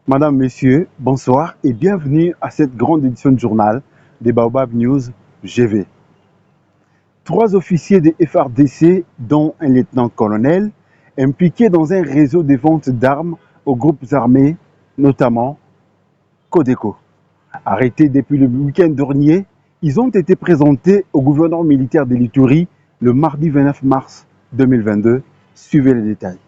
Madame, Messieurs, bonsoir et bienvenue à cette grande édition de journal des Baobab News GV. 3 officiers des FARDC, dont un lieutenant-colonel, impliqués dans un réseau de vente d'armes aux groupes armés, notamment Codeco. Arrêtés depuis le week-end dernier, ils ont été présentés au gouverneur militaire de l'Ituri le mardi 29 mars 2022. Suivez les détails.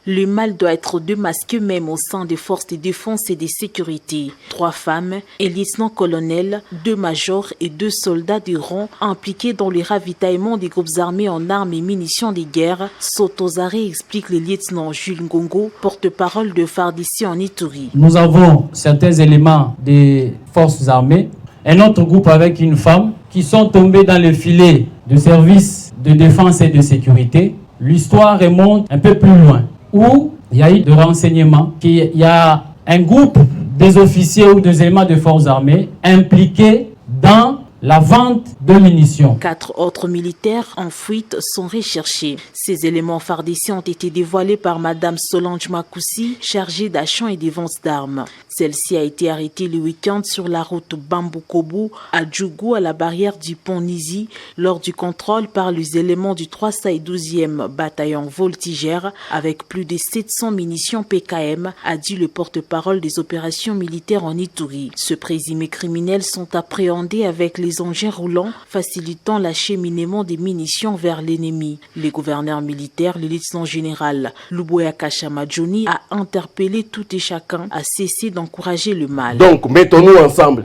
Le mal doit être démasqué même au sein des forces de défense et de sécurité. 3 femmes, un lieutenant-colonel, 2 majors et 2 soldats de rang impliqués dans le ravitaillement des groupes armés en armes et munitions de guerre sautent aux arrêts, explique le lieutenant Jules Ngongo, porte-parole de FARDC en Ituri. Nous avons certains éléments des forces armées, un autre groupe avec une femme qui sont tombés dans le filet de services de défense et de sécurité. L'histoire remonte un peu plus loin, où il y a eu de renseignements qu'il y a un groupe des officiers ou des éléments de forces armées impliqués dans la vente de munitions. 4 autres militaires en fuite sont recherchés. Ces éléments FARDC ont été dévoilés par Madame Solange Makoussi, chargée d'achat et des ventes d'armes. Celle-ci a été arrêtée le week-end sur la route Bambou-Kobu à Djougou, à la barrière du pont Nizi, lors du contrôle par les éléments du 312e bataillon voltigère avec plus de 700 munitions PKM, a dit le porte-parole des opérations militaires en Ituri. Ce présumé criminels sont appréhendés avec les engins roulants facilitant l'acheminement des munitions vers l'ennemi. Le gouverneur militaire, le lieutenant général Luboya Kashamadjoni, a interpellé tout et chacun à cesser d'encourager le mal. Donc mettons-nous ensemble,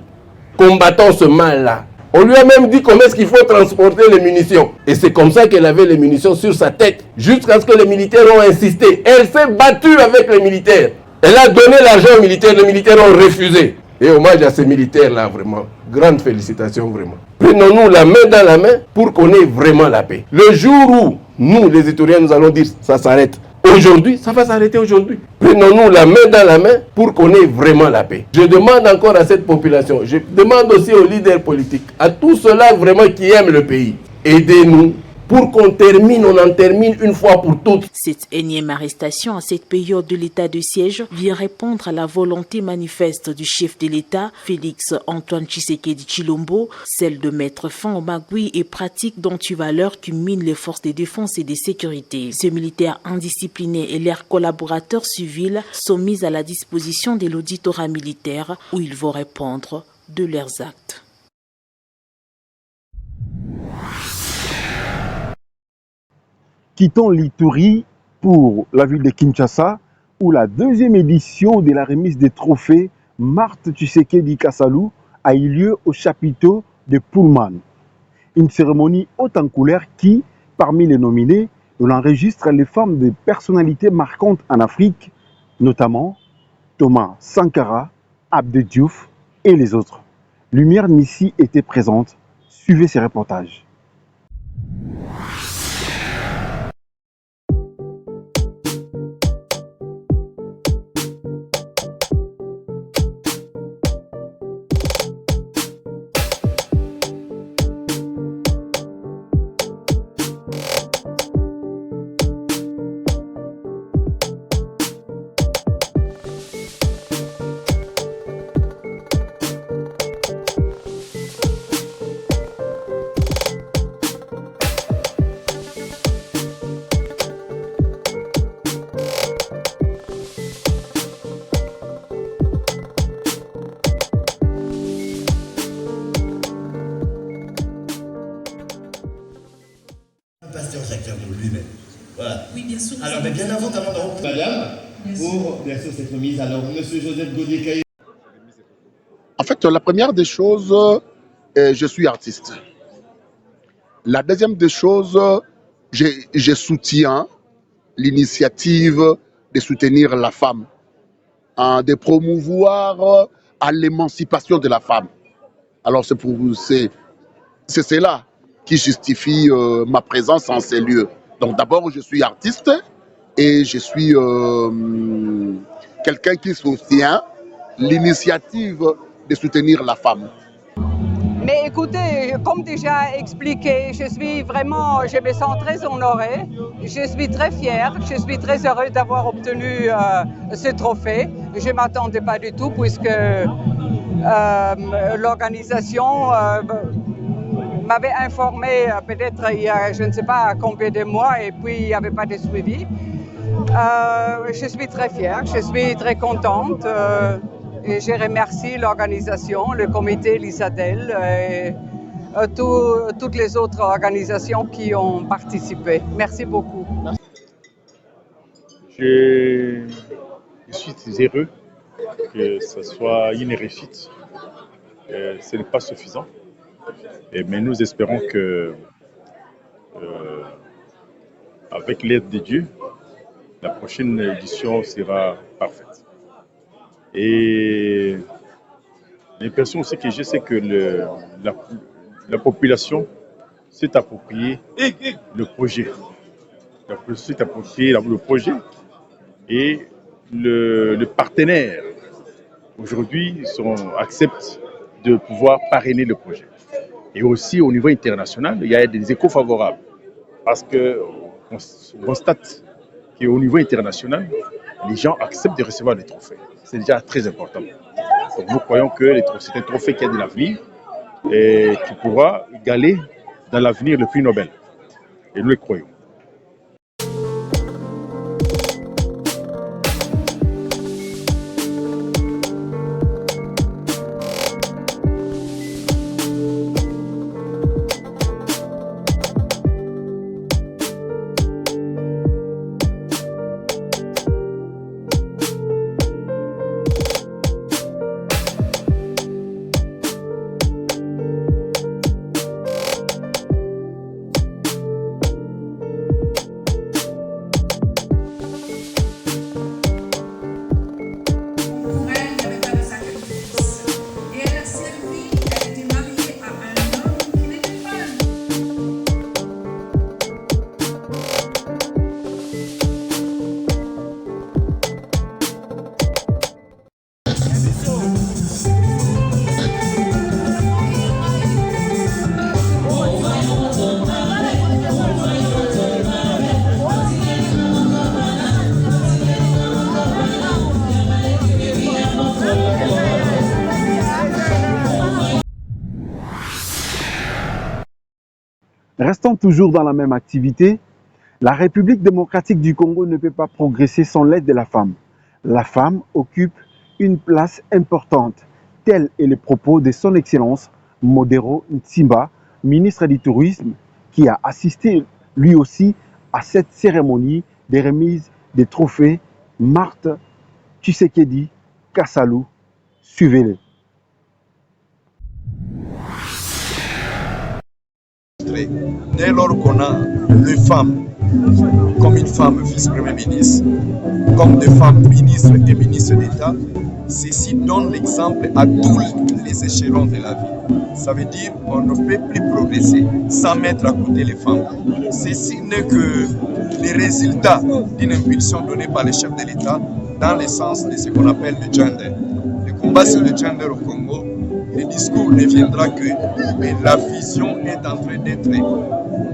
combattons ce mal-là. On lui a même dit comment est-ce qu'il faut transporter les munitions. Et c'est comme ça qu'elle avait les munitions sur sa tête, jusqu'à ce que les militaires ont insisté. Elle s'est battue avec les militaires. Elle a donné l'argent aux militaires, les militaires ont refusé. Et hommage à ces militaires-là, vraiment. Grande félicitations, vraiment. Prenons-nous la main dans la main pour qu'on ait vraiment la paix. Le jour où nous, les Ituriens, nous allons dire ça s'arrête aujourd'hui, ça va s'arrêter aujourd'hui. Prenons-nous la main dans la main pour qu'on ait vraiment la paix. Je demande encore à cette population, je demande aussi aux leaders politiques, à tous ceux-là vraiment qui aiment le pays, aidez-nous. Pour qu'on termine, on en termine une fois pour toutes. Cette énième arrestation à cette période de l'état de siège vient répondre à la volonté manifeste du chef de l'État, Félix Antoine Tshisekedi Tshilombo, celle de mettre fin aux magouilles et pratiques d'antivaleurs qui minent les forces de défense et de sécurité. Ces militaires indisciplinés et leurs collaborateurs civils sont mis à la disposition de l'auditorat militaire où ils vont répondre de leurs actes. Quittons l'Ituri pour la ville de Kinshasa, où la 2e édition de la remise des trophées Marthe Tshisekedi Kassalu a eu lieu au chapiteau de Pullman. Une cérémonie haute en couleur qui, parmi les nominés, on enregistre les femmes de personnalités marquantes en Afrique, notamment Thomas Sankara, Abdou Diouf et les autres. Lumière Nissi était présente. Suivez ces reportages. Voilà. Oui, bien sûr. Alors, mais bien avant, madame, pour bien sûr cette remise. Alors, monsieur Joseph Gaudier-Caillé. En fait, la première des choses, je suis artiste. La deuxième des choses, je soutiens l'initiative de soutenir la femme, de promouvoir à l'émancipation de la femme. Alors, c'est cela qui justifie ma présence en ces lieux. Donc d'abord, je suis artiste et je suis quelqu'un qui soutient l'initiative de soutenir la femme. Mais Écoutez, comme déjà expliqué, je me sens très honorée, je suis très fière, je suis très heureuse d'avoir obtenu ce trophée. Je ne m'attendais pas du tout puisque l'organisation m'avait informé peut-être il y a je ne sais pas combien de mois et puis il n'y avait pas de suivi. Je suis très fière, je suis très contente et je remercie l'organisation, le comité Lisadel et toutes les autres organisations qui ont participé. Merci beaucoup. Je suis heureux que ce soit une réussite. Ce n'est pas suffisant. Mais nous espérons que, avec l'aide de Dieu, la prochaine édition sera parfaite. Et l'impression aussi que j'ai, c'est que la population s'est appropriée le projet. S'est approprié le projet et le partenaire aujourd'hui accepte de pouvoir parrainer le projet. Et aussi au niveau international, il y a des échos favorables parce qu'on constate qu'au niveau international, les gens acceptent de recevoir des trophées. C'est déjà très important. Donc nous croyons que c'est un trophée qui a de l'avenir et qui pourra égaler dans l'avenir le prix Nobel. Et nous le croyons. Restons toujours dans la même activité. La République démocratique du Congo ne peut pas progresser sans l'aide de la femme. La femme occupe une place importante. Tel est le propos de son Excellence Modero Ntimba, ministre du Tourisme, qui a assisté lui aussi à cette cérémonie de remise des trophées Marthe Tshisekedi Kassalou. Suivez-le. Dès lors qu'on a les femmes comme une femme vice-premier ministre, comme des femmes ministres et ministres d'État, ceci donne l'exemple à tous les échelons de la vie. Ça veut dire qu'on ne peut plus progresser sans mettre à côté les femmes. Ceci n'est que les résultats d'une impulsion donnée par les chefs de l'État dans le sens de ce qu'on appelle le gender. Le combat sur le gender au Congo, le discours ne viendra que, mais la vision est en train d'être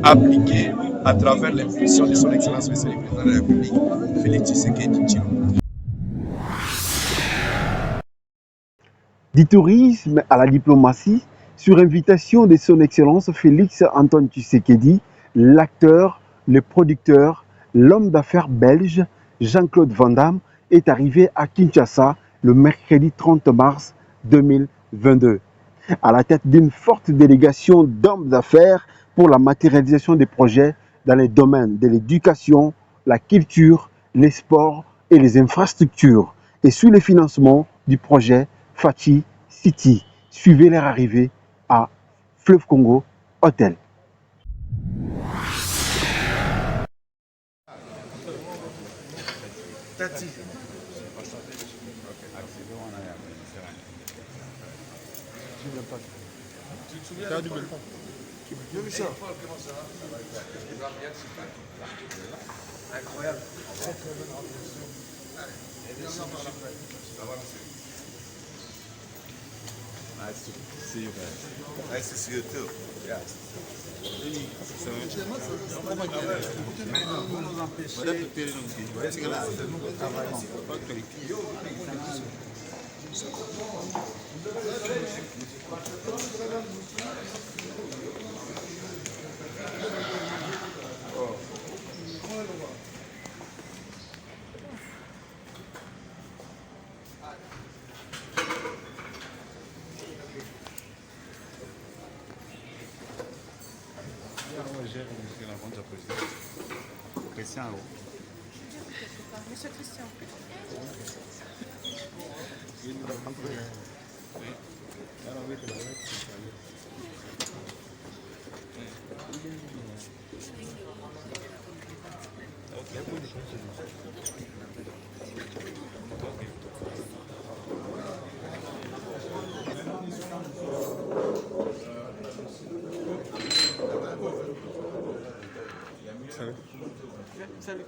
appliquée à travers l'impulsion de son Excellence Monsieur le Président de la République, Félix Tshisekedi Tshilombo. Du tourisme à la diplomatie, sur invitation de son Excellence Félix Antoine Tshisekedi, l'acteur, le producteur, l'homme d'affaires belge Jean-Claude Van Damme est arrivé à Kinshasa le mercredi 30 mars 2022, à la tête d'une forte délégation d'hommes d'affaires pour la matérialisation des projets dans les domaines de l'éducation, la culture, les sports et les infrastructures, et sous le financement du projet Fachi City. Suivez leur arrivée à Fleuve Congo Hôtel. Incroyable. Nice to see you, man. Nice to see you too. Yeah. Christian. Monsieur Christian. Salut.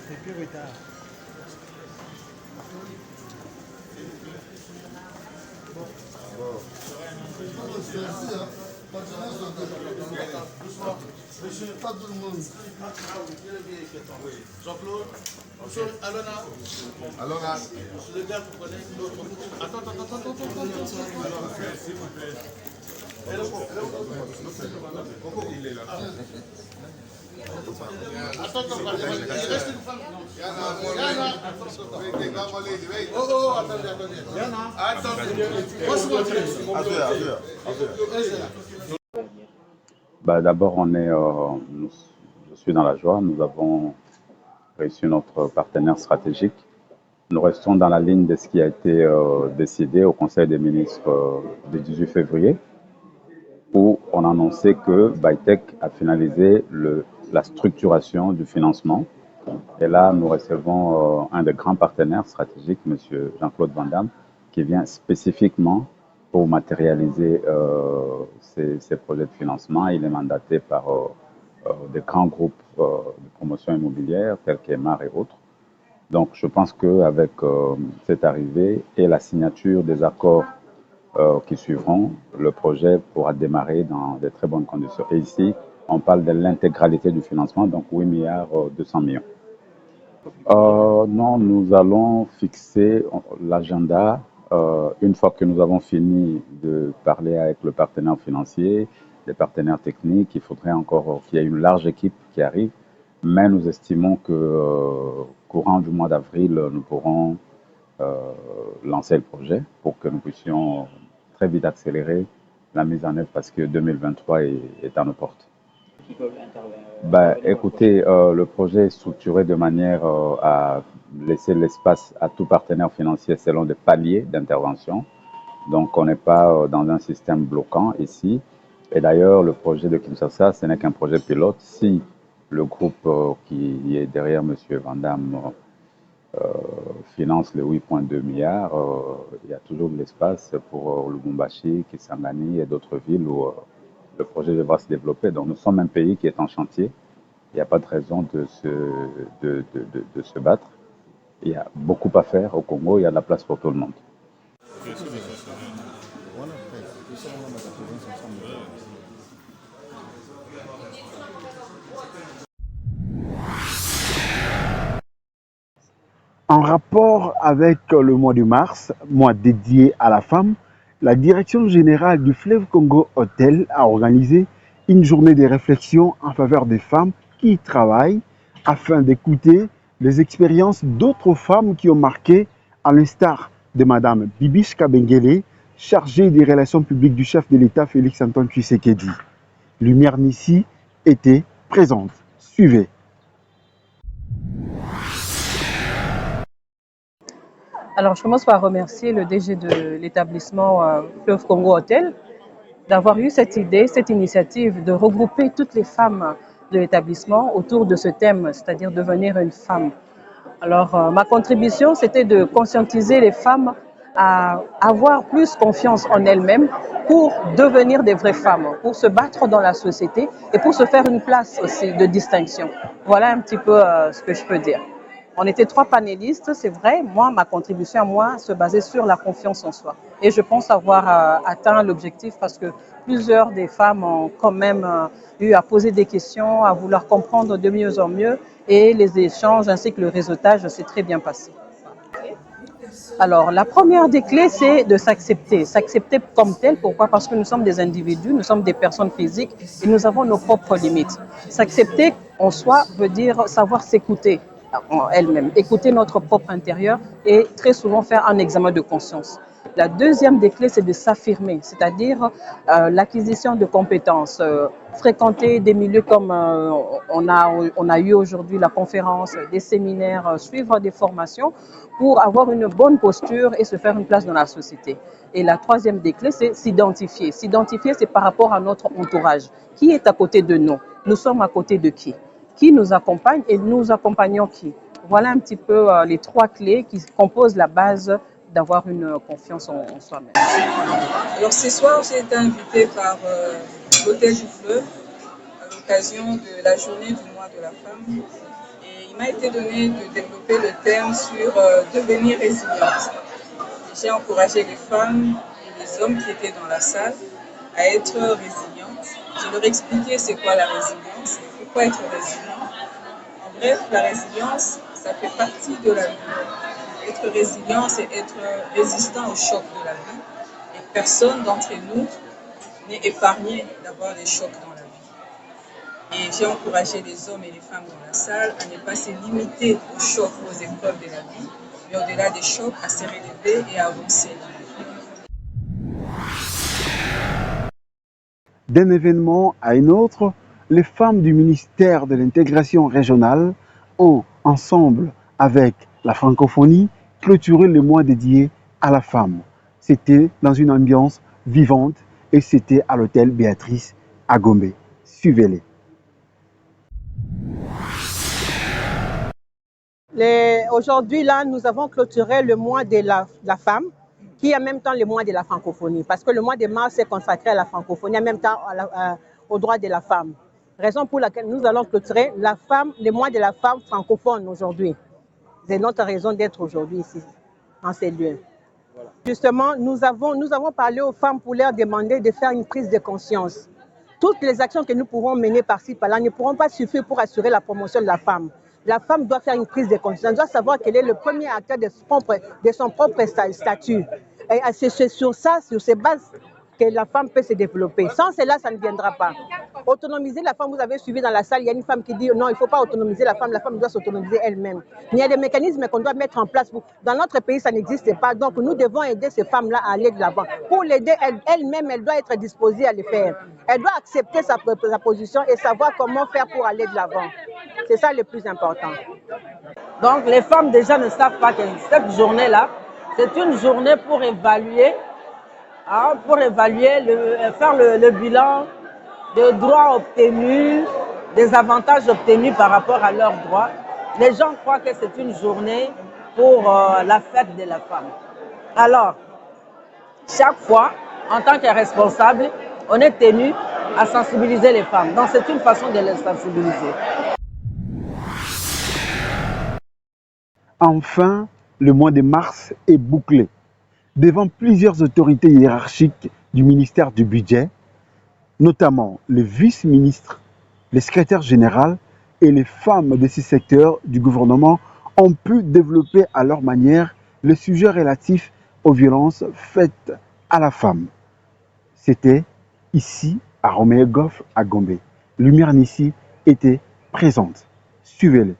C'est plus retard. Monsieur, pas tout le monde. Jean-Claude, monsieur Alona. Alona. Le gars, vous connaissez l'autre. Attends. S'il vous plaît. Il est là. Attends, il reste une femme. Attendez. D'abord, je suis dans la joie. Nous avons reçu notre partenaire stratégique. Nous restons dans la ligne de ce qui a été décidé au Conseil des ministres du 18 février, où on annonçait que Bytech a finalisé la structuration du financement. Et là, nous recevons un des grands partenaires stratégiques, M. Jean-Claude Van Damme, qui vient spécifiquement pour matérialiser ces projets de financement. Il est mandaté par des grands groupes de promotion immobilière tels qu'Emar et autres. Donc je pense qu'avec cette arrivée et la signature des accords qui suivront, le projet pourra démarrer dans de très bonnes conditions. Et ici, on parle de l'intégralité du financement, donc 8 milliards 200 millions. Non, nous allons fixer l'agenda une fois que nous avons fini de parler avec le partenaire financier, les partenaires techniques. Il faudrait encore qu'il y ait une large équipe qui arrive, mais nous estimons que courant du mois d'avril, nous pourrons lancer le projet pour que nous puissions très vite accélérer la mise en œuvre parce que 2023 est à nos portes. Écoutez, le projet est structuré de manière à laisser l'espace à tout partenaire financier selon des paliers d'intervention. Donc, on n'est pas dans un système bloquant ici. Et d'ailleurs, le projet de Kinshasa, ce n'est qu'un projet pilote. Si le groupe qui est derrière M. Van Damme finance les 8,2 milliards, il y a toujours de l'espace pour Lubumbashi, Kisangani et d'autres villes où le projet devra se développer. Donc nous sommes un pays qui est en chantier. Il n'y a pas de raison de se battre. Il y a beaucoup à faire au Congo. Il y a de la place pour tout le monde. En rapport avec le mois de mars, mois dédié à la femme, la Direction générale du Fleuve Congo Hôtel a organisé une journée de réflexion en faveur des femmes qui y travaillent afin d'écouter les expériences d'autres femmes qui ont marqué, à l'instar de Mme Bibiche Kabengele, chargée des relations publiques du chef de l'État Félix-Antoine Tshisekedi. Lumière Nissi était présente. Suivez. Alors, je commence par remercier le DG de l'établissement Fleuve Congo Hotel d'avoir eu cette idée, cette initiative de regrouper toutes les femmes de l'établissement autour de ce thème, c'est-à-dire devenir une femme. Alors, ma contribution, c'était de conscientiser les femmes à avoir plus confiance en elles-mêmes pour devenir des vraies femmes, pour se battre dans la société et pour se faire une place aussi de distinction. Voilà un petit peu ce que je peux dire. On était 3 panélistes, c'est vrai. Moi, ma contribution à moi se basait sur la confiance en soi. Et je pense avoir atteint l'objectif parce que plusieurs des femmes ont quand même eu à poser des questions, à vouloir comprendre de mieux en mieux. Et les échanges ainsi que le réseautage s'est très bien passé. Alors, la première des clés, c'est de s'accepter. S'accepter comme tel. Pourquoi? Parce que nous sommes des individus, nous sommes des personnes physiques et nous avons nos propres limites. S'accepter en soi veut dire savoir s'écouter en elle-même, écouter notre propre intérieur et très souvent faire un examen de conscience. La deuxième des clés, c'est de s'affirmer, c'est-à-dire l'acquisition de compétences, fréquenter des milieux comme on a eu aujourd'hui la conférence, des séminaires, suivre des formations pour avoir une bonne posture et se faire une place dans la société. Et la troisième des clés, c'est s'identifier. S'identifier, c'est par rapport à notre entourage. Qui est à côté de nous? Nous sommes à côté de qui? Qui nous accompagne et nous accompagnons qui? Voilà un petit peu les 3 clés qui composent la base d'avoir une confiance en soi-même. Alors ce soir, j'ai été invitée par l'Hôtel du Fleuve à l'occasion de la journée du mois de la femme. Et il m'a été donné de développer le thème sur devenir résiliente. J'ai encouragé les femmes et les hommes qui étaient dans la salle à être résilientes. Je leur expliquais c'est quoi la résilience et pourquoi être résilient. En bref, la résilience, ça fait partie de la vie. Être résilient, c'est être résistant au choc de la vie. Et personne d'entre nous n'est épargné d'avoir des chocs dans la vie. Et j'ai encouragé les hommes et les femmes dans la salle à ne pas se limiter aux chocs, aux épreuves de la vie, mais au-delà des chocs, à se relever et à avancer. D'un événement à un autre, les femmes du ministère de l'intégration régionale ont, ensemble avec la francophonie, clôturé le mois dédié à la femme. C'était dans une ambiance vivante et c'était à l'hôtel Béatrice à Gombe. Suivez-les. Aujourd'hui, là, nous avons clôturé le mois de la femme, qui est en même temps le mois de la francophonie, parce que le mois de mars est consacré à la francophonie, en même temps aux droits de la femme. Raison pour laquelle nous allons clôturer le mois de la femme francophone aujourd'hui. C'est notre raison d'être aujourd'hui ici, en ces lieux. Voilà. Justement, nous avons parlé aux femmes pour leur demander de faire une prise de conscience. Toutes les actions que nous pourrons mener par-ci, par-là ne pourront pas suffire pour assurer la promotion de la femme. La femme doit faire une prise de conscience, elle doit savoir qu'elle est le premier acteur de son propre statut. Et c'est sur ça, sur ces bases, que la femme peut se développer. Sans cela, ça ne viendra pas. Autonomiser la femme, vous avez suivi dans la salle, il y a une femme qui dit non, il ne faut pas autonomiser la femme doit s'autonomiser elle-même. Il y a des mécanismes qu'on doit mettre en place. Dans notre pays, ça n'existe pas. Donc, nous devons aider ces femmes-là à aller de l'avant. Pour l'aider, elle-même, elle doit être disposée à le faire. Elle doit accepter sa position et savoir comment faire pour aller de l'avant. C'est ça le plus important. Donc, les femmes déjà ne savent pas que cette journée-là, c'est une journée pour évaluer, faire le bilan des droits obtenus, des avantages obtenus par rapport à leurs droits. Les gens croient que c'est une journée pour la fête de la femme. Alors, chaque fois, en tant que responsable, on est tenu à sensibiliser les femmes. Donc, c'est une façon de les sensibiliser. Enfin, le mois de mars est bouclé. Devant plusieurs autorités hiérarchiques du ministère du Budget, notamment le vice-ministre, le secrétaire général et les femmes de ces secteurs du gouvernement ont pu développer à leur manière le sujet relatif aux violences faites à la femme. C'était ici à Romeo Golf à Gombe. Lumière Nissi était présente. Suivez-les.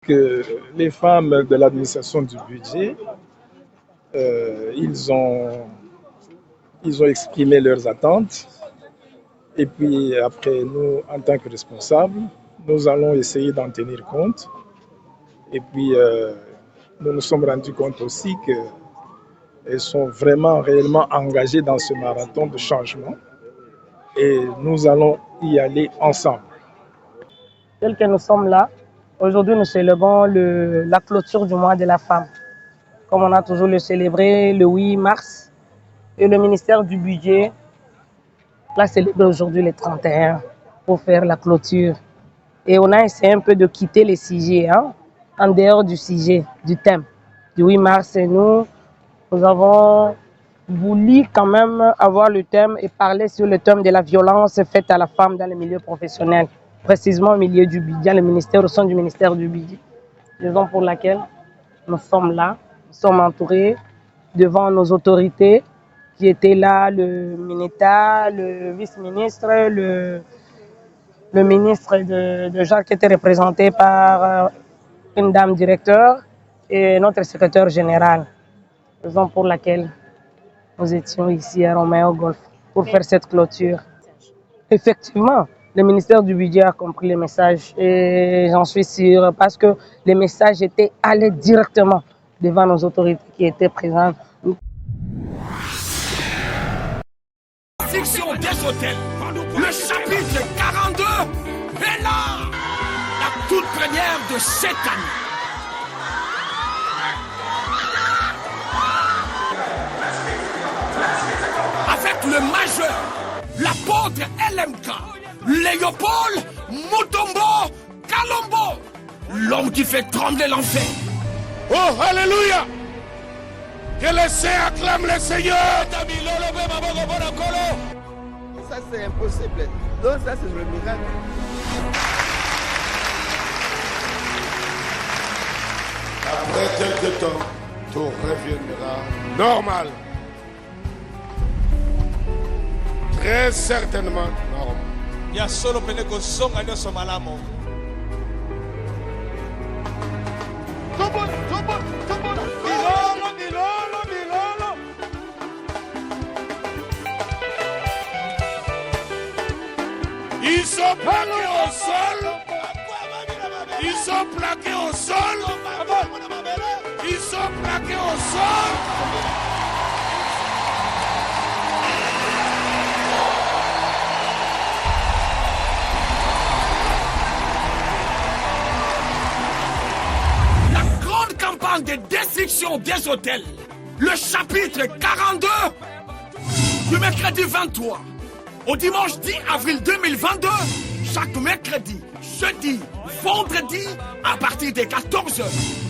Que les femmes de l'administration du budget, ils ont exprimé leurs attentes. Et puis après, nous, en tant que responsables, nous allons essayer d'en tenir compte. Et puis, nous nous sommes rendus compte aussi qu'elles sont vraiment, réellement engagées dans ce marathon de changement. Et nous allons y aller ensemble. Tel que nous sommes là, aujourd'hui nous célébrons la clôture du mois de la femme. Comme on a toujours le célébré le 8 mars. Et le ministère du budget l'a célébré aujourd'hui le 31 pour faire la clôture. Et on a essayé un peu de quitter les sujets, en dehors du sujet, du thème du 8 mars. Et nous avons voulu quand même avoir le thème et parler sur le thème de la violence faite à la femme dans le milieu professionnel, précisément au milieu du budget, le ministère, au sein du ministère du budget. Raison pour laquelle nous sommes là, nous sommes entourés devant nos autorités qui étaient là, le MINETA, le vice-ministre, le ministre de genre qui était représenté par une dame directeur et notre secrétaire général. Raison pour laquelle nous étions ici à Romeo Golf pour faire cette clôture. Effectivement, le ministère du budget a compris le message et j'en suis sûre parce que le message était allé directement devant nos autorités qui étaient présentes. Section des hôtels, le chapitre 42 est là, la toute première de cette année. Avec le majeur, l'apôtre LMK, Léopold Mutombo Kalombo, l'homme qui fait trembler l'enfer. Oh, alléluia! Que les saints acclament le Seigneur! Ça c'est impossible. Donc ça c'est le miracle. Après quelques temps, tout reviendra normal. Très certainement normal. Il y a solo peneko songa nyoso malamo. Ils sont plaqués au sol. Ils sont plaqués au sol. Ils sont plaqués au sol. La grande campagne de destruction des hôtels, le chapitre 42, du mercredi 23 au dimanche 10 avril 2022, chaque mercredi, jeudi, vendredi, à partir de 14h.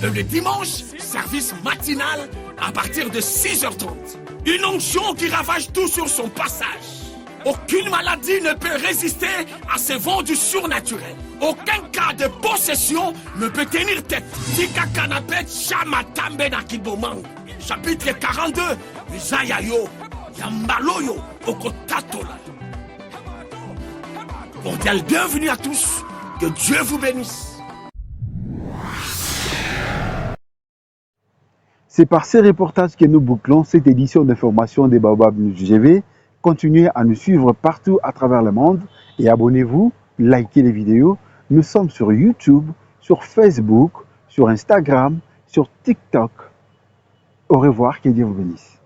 Et le dimanche, service matinal à partir de 6h30. Une onction qui ravage tout sur son passage. Aucune maladie ne peut résister à ce vent du surnaturel. Aucun cas de possession ne peut tenir tête. Tika kanapet shamatambe na kibomang. Chapitre 42, Isayayo, Yambaloyo, Okotatola. Cordial bienvenue à tous. Que Dieu vous bénisse. C'est par ces reportages que nous bouclons cette édition d'information des Baobab News GV. Continuez à nous suivre partout à travers le monde et abonnez-vous, likez les vidéos. Nous sommes sur YouTube, sur Facebook, sur Instagram, sur TikTok. Au revoir, que Dieu vous bénisse.